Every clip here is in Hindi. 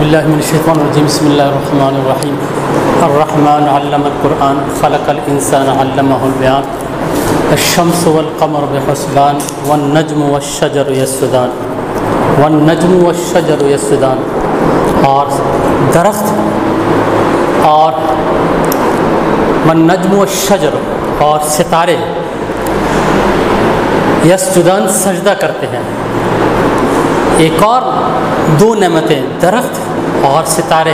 बिस्मिल्लाहिर्रहमानिर्रहीम बिस्मिल्लाहिर्रहमानिर्रहीम अर्रहमान अल्लमल कुरआन खलक़ल इंसान अल्लमहुल बयान अश-शम्सु वल क़मरु बिहुस्बान वन नज्मु वश-शजरु यस्जुदान वन नज्मु वश-शजरु यस्जुदान। और दरख्त और वन नज्मु वश-शजरु और सितारे यस्जुदान सजदा करते हैं। एक और दो नेमतें दरख्त और सितारे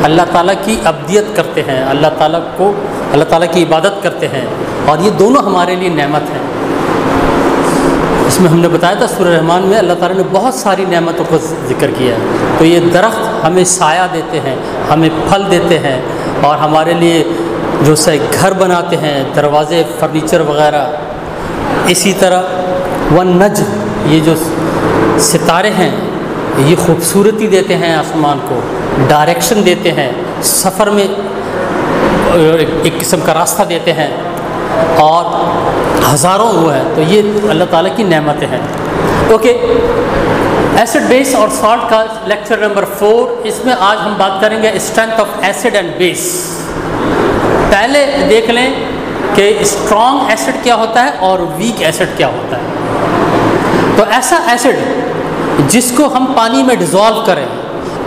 अल्लाह ताला की अब्दियत करते हैं, अल्लाह ताला की इबादत करते हैं, और ये दोनों हमारे लिए नेमत हैं। इसमें हमने बताया था सूरह रहमान में अल्लाह ताला ने बहुत सारी नेमतों को जिक्र किया है। तो ये दरख्त हमें साया देते हैं, हमें फल देते हैं, और हमारे लिए जो से घर बनाते हैं, दरवाज़े, फर्नीचर वग़ैरह। इसी तरह वन नज्म, ये जो सितारे हैं ये खूबसूरती देते हैं, आसमान को डायरेक्शन देते हैं, सफ़र में एक किस्म का रास्ता देते हैं, और हज़ारों वो है। तो ये अल्लाह ताला की नेमतें हैं। ओके, एसिड बेस और सॉल्ट का लेक्चर नंबर 4। इसमें आज हम बात करेंगे strength of acid and base. पहले देख लें कि स्ट्रॉन्ग एसिड क्या होता है और वीक एसिड क्या होता है। तो ऐसा एसिड जिसको हम पानी में डिज़ोल्व करें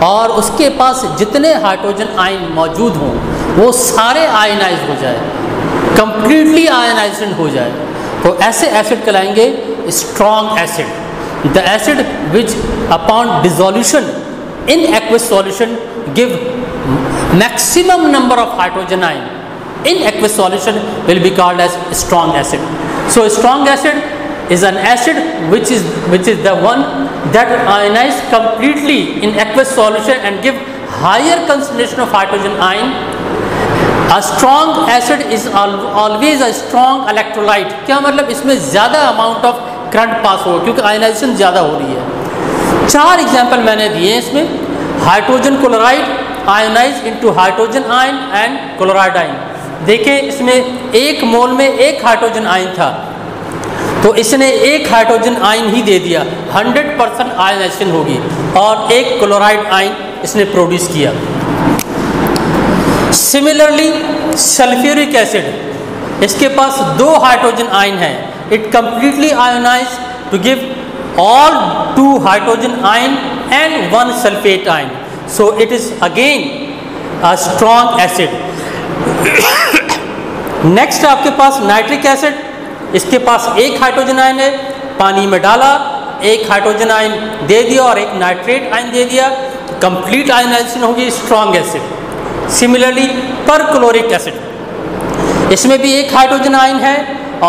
और उसके पास जितने हाइड्रोजन आयन मौजूद हों वो सारे आयनाइज हो जाए, कंप्लीटली आयनाइजेशन हो जाए, तो ऐसे एसिड कहलाएंगे strong acid. The acid which upon dissolution in aqueous solution give maximum number of hydrogen ion in aqueous solution will be called as strong acid. So strong acid is an acid which is the one that ionize completely in aqueous solution and give higher concentration of hydrogen ion. A strong acid is always a strong electrolyte। क्या मतलब, इसमें ज़्यादा अमाउंट ऑफ करंट पास होगा क्योंकि आयनाइजेशन ज़्यादा हो रही है। 4 एग्जाम्पल मैंने दिए हैं इसमें। Hydrogen chloride ionize into hydrogen ion and chloride ion. देखें, इसमें 1 मोल में 1 हाइड्रोजन आयन था, तो इसने 1 हाइड्रोजन आयन ही दे दिया, 100% आयनाइजेशन होगी, और 1 क्लोराइड आयन इसने प्रोड्यूस किया। सिमिलरली सल्फ्यूरिक एसिड, इसके पास 2 हाइड्रोजन आयन है। It completely ionize to give all 2 hydrogen ion and 1 sulphate ion. So it is again a strong acid. Next आपके पास नाइट्रिक एसिड, इसके पास 1 हाइड्रोजन आयन है, पानी में डाला, 1 हाइड्रोजन आयन दे दिया और 1 नाइट्रेट आयन दे दिया, कंप्लीट आयनाइजेशन होगी, strong acid. Similarly perchloric acid, इसमें भी 1 हाइड्रोजन आयन है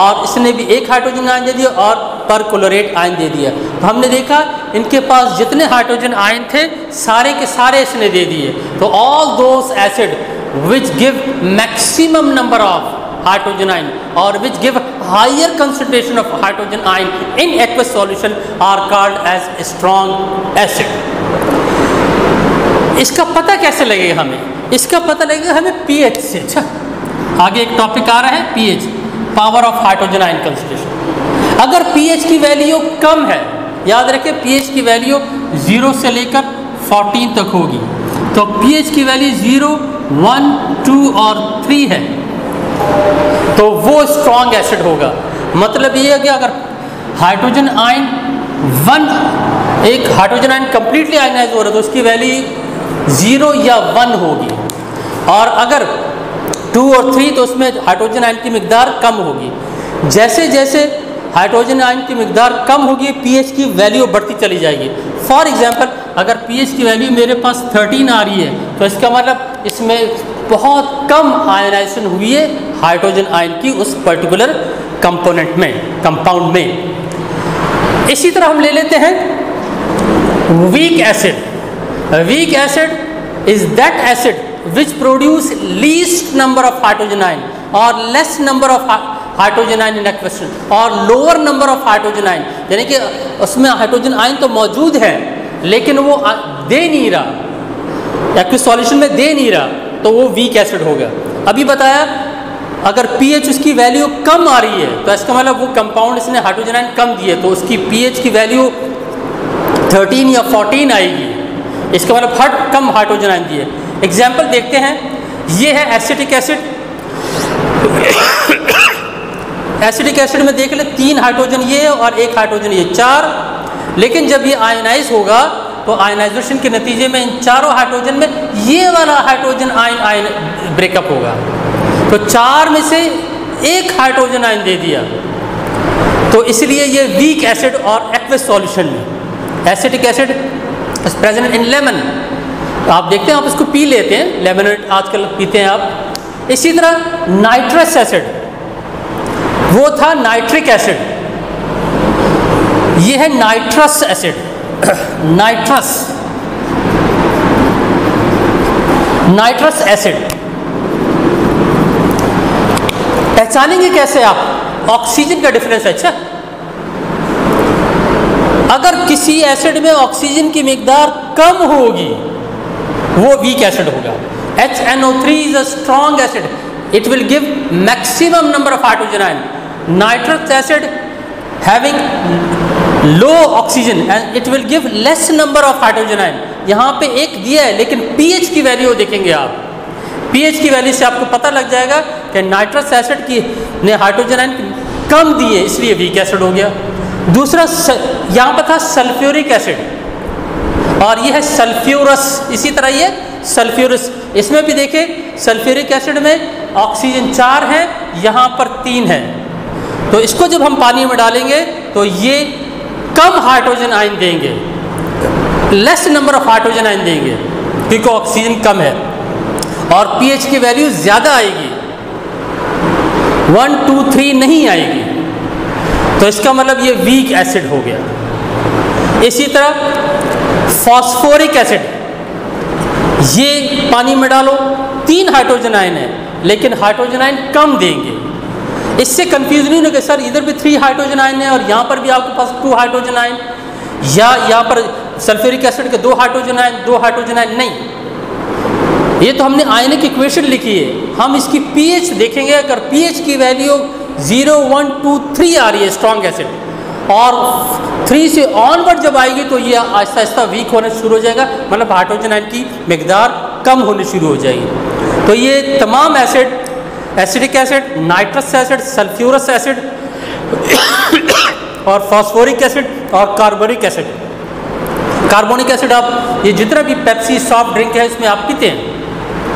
और इसने भी 1 हाइड्रोजन आयन दे दिया और परक्लोरेट आयन दे दिया। तो हमने देखा इनके पास जितने हाइड्रोजन आयन थे सारे के सारे इसने दे दिए। तो all those acid which give maximum number of hydrogen ion or which give higher concentration of hydrogen ion in aqueous solution are called as strong acid। इसका पता कैसे लगेगा हमें? इसका पता लगेगा हमें pH से। अच्छा, आगे एक टॉपिक आ रहा है pH, power of hydrogen ion concentration. अगर pH की वैल्यू कम है, याद रखें pH की वैल्यू 0 से लेकर 14 तक होगी, तो pH की वैल्यू 0, 1, 2 और 3 है, तो वो स्ट्रॉन्ग एसिड होगा। मतलब ये है कि अगर hydrogen ion 1 hydrogen ion completely ionize हो रहा है तो उसकी वैल्यू 0 या 1 होगी, और अगर 2 और 3 तो उसमें हाइड्रोजन आयन की मिकदार कम होगी। जैसे जैसे हाइड्रोजन आयन की मिकदार कम होगी pH की वैल्यू बढ़ती चली जाएगी। फॉर एग्जांपल, अगर pH की वैल्यू मेरे पास 13 आ रही है तो इसका मतलब इसमें बहुत कम आयनाइजेशन हुई है हाइड्रोजन आयन की उस पर्टिकुलर कंपोनेंट में, कंपाउंड में। इसी तरह हम ले लेते हैं weak acid. Weak acid is that acid which produce least number of hydrogen ion और less number of hydrogen ion in aqueous और lower number of hydrogen ion, यानी कि उसमें हाइड्रोजन आयन तो मौजूद है लेकिन वो दे नहीं रहा, एक्वस सॉल्यूशन में दे नहीं रहा, तो वो वीक एसिड होगा। अभी बताया अगर pH उसकी वैल्यू कम आ रही है तो इसका मतलब वो कंपाउंड इसने हाइड्रोजन आयन कम दिए तो उसकी pH की वैल्यू 13 या 14 आएगी। इसका मतलब कम हाइड्रोजन आयन दिए। एग्जाम्पल देखते हैं, ये है एसिटिक एसिड। एसिडिक एसिड में देख ले 3 हाइड्रोजन ये और 1 हाइड्रोजन ये, 4। लेकिन जब ये आयनाइज होगा तो आयनाइजेशन के नतीजे में इन चारों हाइड्रोजन में ये वाला हाइड्रोजन आयन ब्रेकअप होगा। तो 4 में से 1 हाइड्रोजन आयन दे दिया, तो इसलिए ये वीक एसिड और एक्वस सॉल्यूशन में। Acetic acid is present in lemon, आप देखते हैं, आप इसको पी लेते हैं, लेमनेड आजकल पीते हैं आप। इसी तरह नाइट्रस एसिड, वो था नाइट्रिक एसिड, ये है नाइट्रस एसिड। नाइट्रस एसिड पहचानेंगे कैसे आप? ऑक्सीजन का डिफरेंस है। अच्छा, अगर किसी एसिड में ऑक्सीजन की मिकदार कम होगी वो वीक एसिड होगा। HNO3 is a strong acid, it will give maximum number of hydrogen ion. Nitrous acid having low oxygen and it will give less number of hydrogen ion. यहाँ पे 1 दिया है, लेकिन pH की वैल्यू देखेंगे आप, pH की वैल्यू से आपको पता लग जाएगा कि नाइट्रस एसिड की ने हाइड्रोजन आयन कम दिए, इसलिए वीक एसिड हो गया। दूसरा यहाँ पर था सल्फ्यूरिक एसिड और ये है सल्फ्यूरस, इसी तरह ये सल्फ्यूरस। इसमें भी देखें, सल्फ्यूरिक एसिड में ऑक्सीजन 4 है, यहाँ पर 3 है। तो इसको जब हम पानी में डालेंगे तो ये कम हाइड्रोजन आयन देंगे, less number of hydrogen ion देंगे क्योंकि ऑक्सीजन कम है, और pH की वैल्यू ज़्यादा आएगी, 1, 2, 3 नहीं आएगी। तो इसका मतलब ये वीक एसिड हो गया। इसी तरह फॉस्फोरिक एसिड, ये पानी में डालो 3 हाइड्रोजन आयन है, लेकिन हाइड्रोजन आयन कम देंगे। इससे कंफ्यूज नहीं होगा सर इधर भी 3 हाइड्रोजन आयन है और यहाँ पर भी आपके पास 2 हाइड्रोजन आयन, या यहाँ पर सल्फ्यूरिक एसिड के 2 हाइड्रोजन आयन, 2 हाइड्रोजन आयन नहीं। ये तो हमने आयनिक इक्वेशन लिखी है, हम इसकी pH देखेंगे। अगर pH की वैल्यू 0, 1, 2, 3 आ रही है स्ट्रॉन्ग एसिड, और 3 से ऑनवर्ड जब आएगी तो ये आहिस्ता आहिस्ता वीक होना शुरू हो जाएगा, मतलब हाइड्रोजन आयन की मिकदार कम होनी शुरू हो जाएगी। तो ये तमाम acid, acidic acid, nitrous acid, sulphurous acid और फॉस्फोरिक एसिड और कार्बोनिक एसिड। कार्बोनिक एसिड आप ये जितना भी पेप्सी सॉफ्ट ड्रिंक है इसमें आप पीते हैं,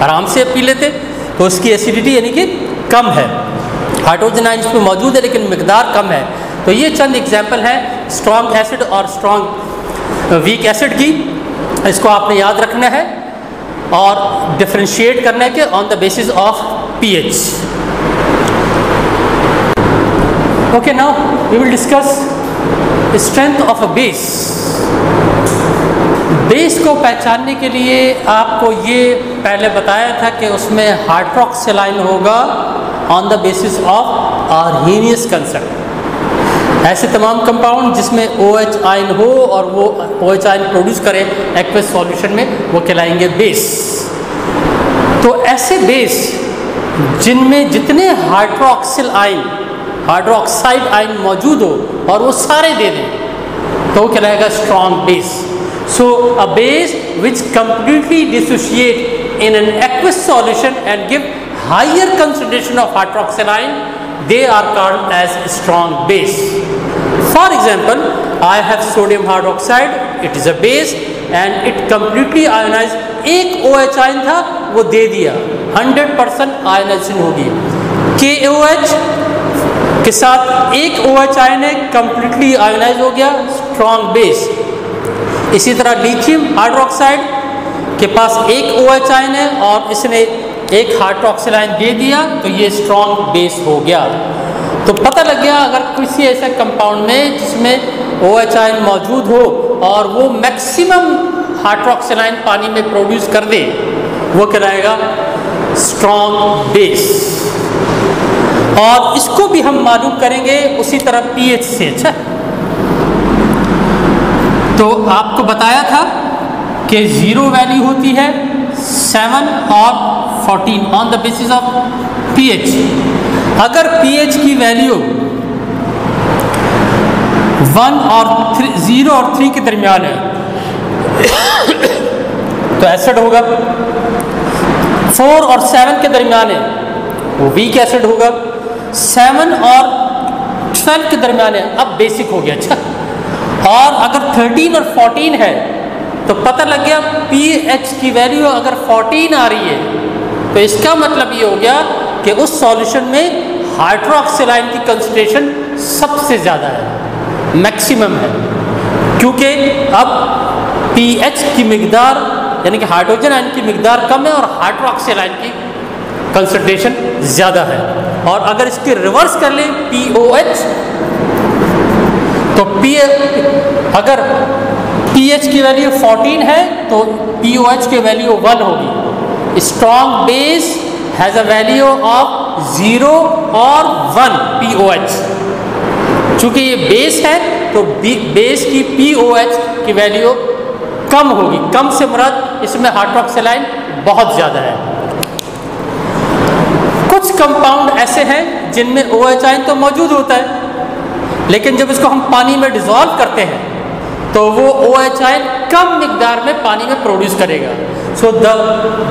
आराम से पी लेते, तो उसकी एसिडिटी यानी कि कम है, हाइड्रोजन आयन इसमें मौजूद है लेकिन मिकदार कम है। तो ये चंद एग्जाम्पल हैं स्ट्रॉन्ग एसिड और स्ट्रॉन्ग वीक एसिड की, इसको आपने याद रखना है और डिफरेंशिएट करने के on the basis of pH। Okay, now we will discuss strength of a base. Base को पहचानने के लिए आपको ये पहले बताया था कि उसमें हाइड्रोक्सिलाइन होगा on the basis of Arrhenius concept. ऐसे तमाम कंपाउंड जिसमें OH आयन हो और वो OH आयन प्रोड्यूस करें एक्वस सॉल्यूशन में, वो कहलाएंगे बेस। तो ऐसे बेस जिनमें जितने हाइड्रोक्साइड आयन मौजूद हो और वो सारे दे दें तो वो कहलाएगा strong base. So a base which completely dissociate in an aqueous solution and give higher concentration of hydroxyl, they are called as strong base. For example, I have sodium hydroxide, it is a base and it completely ionized। एक OH आयन था वो दे दिया, 100% आयनाइजेशन होगी। KOH के साथ एक OH आयन है, completely आयनाइज हो गया, strong base। इसी तरह लिथियम हाइड्रोक्साइड के पास एक OH आयन है और इसने एक हाइड्रोक्सिल आयन दे दिया, तो ये स्ट्रॉन्ग बेस हो गया। तो पता लग गया अगर किसी ऐसे कंपाउंड में जिसमें OH आयन मौजूद हो और वो मैक्सिमम हाइड्रोक्सिल आयन पानी में प्रोड्यूस कर दे, वो कहलाएगा स्ट्रॉन्ग बेस। और इसको भी हम मालूम करेंगे उसी तरह pH से। अच्छा, तो आपको बताया था कि 0 वैल्यू होती है 7 और 14 on the basis of pH। अगर pH की वैल्यू 1 और 0 और 3 के दरमियान है तो एसिड होगा। 4 और 7 के दरमियान है वो वीक एसिड होगा। 7 और 12 के दरमियान है, अब बेसिक हो गया। अच्छा, और अगर 13 और 14 है तो पता लग गया pH की वैल्यू अगर 14 आ रही है तो इसका मतलब ये हो गया कि उस सॉल्यूशन में हाइड्रोक्सिलाइन की कंसंट्रेशन सबसे ज़्यादा है, मैक्सिमम है, क्योंकि अब pH की मिकदार यानी कि हाइड्रोजन आयन की मिकदार कम है और हाइड्रोक्सिलाइन की कंसंट्रेशन ज़्यादा है। और अगर इसके रिवर्स कर लें POH तो अगर pH की वैल्यू 14 है तो POH की वैल्यू 1 होगी। Strong base has a value of 0 और 1 POH। चूंकि ये बेस है तो बेस की POH की वैल्यू कम होगी। कम से मुराद इसमें हाइड्रोक्सिलाइन बहुत ज़्यादा है। कुछ कंपाउंड ऐसे हैं जिनमें OH आयन तो मौजूद होता है, लेकिन जब इसको हम पानी में डिसॉल्व करते हैं तो वो OH आयन कम मिकदार में पानी में प्रोड्यूस करेगा। So the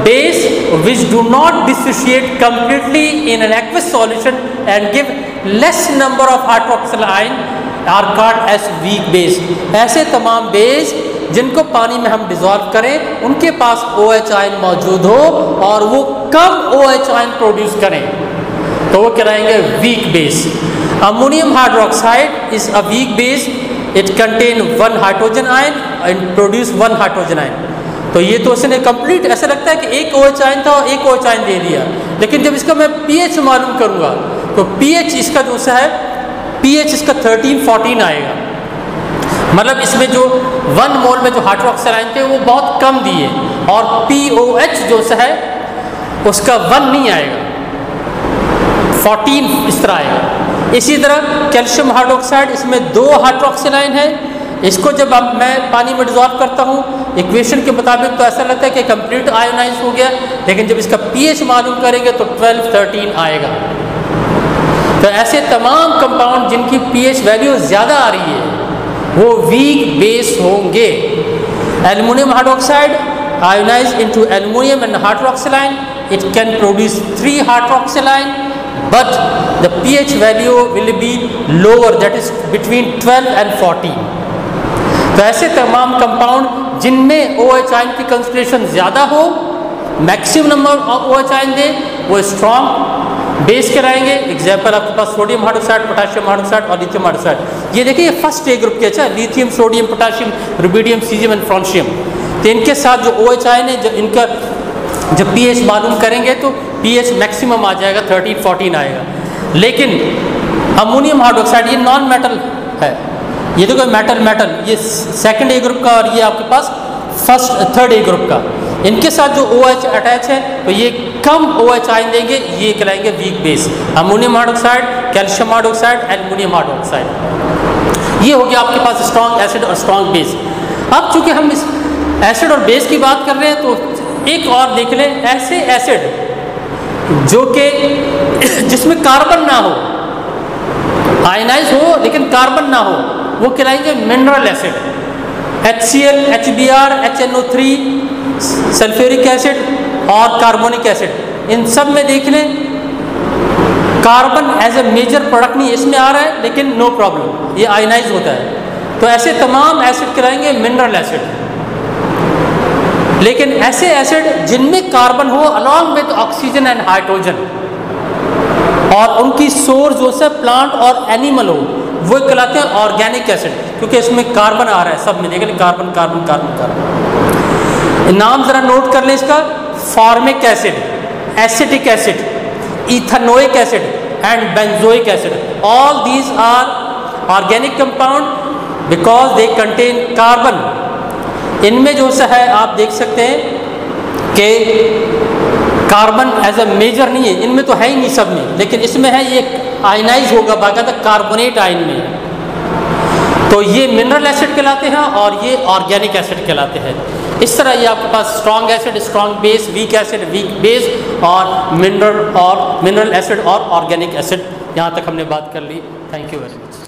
base which do not dissociate completely in an aqueous solution and give less number of hydroxyl ion are called as weak base. ऐसे तमाम बेस जिनको पानी में हम डिसॉल्व करें उनके पास OH आयन मौजूद हो और वो कम OH आयन प्रोड्यूस करें तो वो कहलाएंगे weak base. Ammonium hydroxide is a weak base. It contain 1 hydrogen ion and produce 1 hydrogen ion. तो ये तो उसने कंप्लीट ऐसा लगता है कि एक OH आयन था और एक OH आयन दे दिया, लेकिन जब इसका मैं pH मालूम करूँगा तो pH इसका जो सा है pH इसका 13-14 आएगा। मतलब इसमें जो 1 मोल में जो हाइड्रोक्साइड आयन थे वो बहुत कम दिए और POH जो सा है उसका 1 नहीं आएगा, 14 इस तरह आएगा। इसी तरह कैल्शियम हाइड्रोक्साइड, इसमें 2 हाइड्रोक्सिल आयन है। इसको जब अब मैं पानी में डिसॉल्व करता हूँ इक्वेशन के मुताबिक तो ऐसा लगता है कि कंप्लीट आयोनाइज हो गया, लेकिन जब इसका pH मालूम करेंगे तो 12-13 आएगा। तो ऐसे तमाम कंपाउंड जिनकी pH वैल्यू ज़्यादा आ रही है वो वीक बेस होंगे। Aluminium hydroxide ionize into aluminium and hydroxyl ion, it can produce 3 hydroxyl ion but the pH value will be lower, that is between 12 and 14। तो ऐसे तमाम कंपाउंड जिनमें OH आयन की कंसंट्रेशन ज़्यादा हो, maximum number of OH ion दे, वो स्ट्रॉन्ग बेस कराएंगे। एग्जाम्पल आपके पास सोडियम हाइड्रोक्साइड, पोटेशियम हाइड्रोक्साइड और लिथियम हाइड्रोक्साइड। ये देखिए ये फर्स्ट ए ग्रुप के, अच्छा, lithium, sodium, potassium, rubidium, caesium and francium. तो इनके साथ जो OH आयन है, जब इनका जब pH मालूम करेंगे तो pH मैक्सिमम आ जाएगा, 13-14 आएगा। लेकिन अमोनियम हाइड्रोक्साइड ये नॉन मेटल है, ये तो कोई मेटल ये सेकंड ए ग्रुप का और ये आपके पास थर्ड ए ग्रुप का। इनके साथ जो OH अटैच है तो ये कम OH आयन देंगे, ये कहलाएंगे weak base. Ammonium hydroxide, calcium hydroxide, aluminium hydroxide, ये हो गया आपके पास स्ट्रॉन्ग एसिड और स्ट्रॉन्ग बेस। अब चूंकि हम इस एसिड और बेस की बात कर रहे हैं तो एक और देख लें, ऐसे एसिड जो कि जिसमें कार्बन ना हो, आयनाइज हो लेकिन कार्बन ना हो, वो कहलाएंगे mineral acid. HCl, HBr, HNO3, sulphuric acid और कार्बोनिक एसिड, इन सब में देख लें carbon as a major product नहीं इसमें आ रहा है, लेकिन नो प्रॉब्लम, ये आयनाइज होता है। तो ऐसे तमाम एसिड कहलाएंगे मिनरल एसिड। लेकिन ऐसे एसिड जिनमें कार्बन हो along with oxygen and hydrogen और उनकी सोर्स जो है प्लांट और एनिमल हो, वो कहलाते हैं ऑर्गेनिक एसिड, क्योंकि इसमें कार्बन आ रहा है सब में, देखें कार्बन कार्बन कार्बन कार्बन। नाम जरा नोट कर लें इसका, formic acid, acetic acid, ethanoic acid and benzoic acid. All these are organic compound because they contain carbon. इनमें जो सा है आप देख सकते हैं कि कार्बन एज अ मेजर नहीं है, इनमें तो है ही नहीं सब में, लेकिन इसमें है, ये आयनाइज होगा बाकायदा कार्बोनेट आयन में। तो ये मिनरल एसिड कहलाते हैं और ये ऑर्गेनिक एसिड कहलाते हैं। इस तरह ये आपके पास strong acid, strong base, weak acid, weak base और मिनरल एसिड और ऑर्गेनिक एसिड। यहाँ तक हमने बात कर ली। Thank you very much.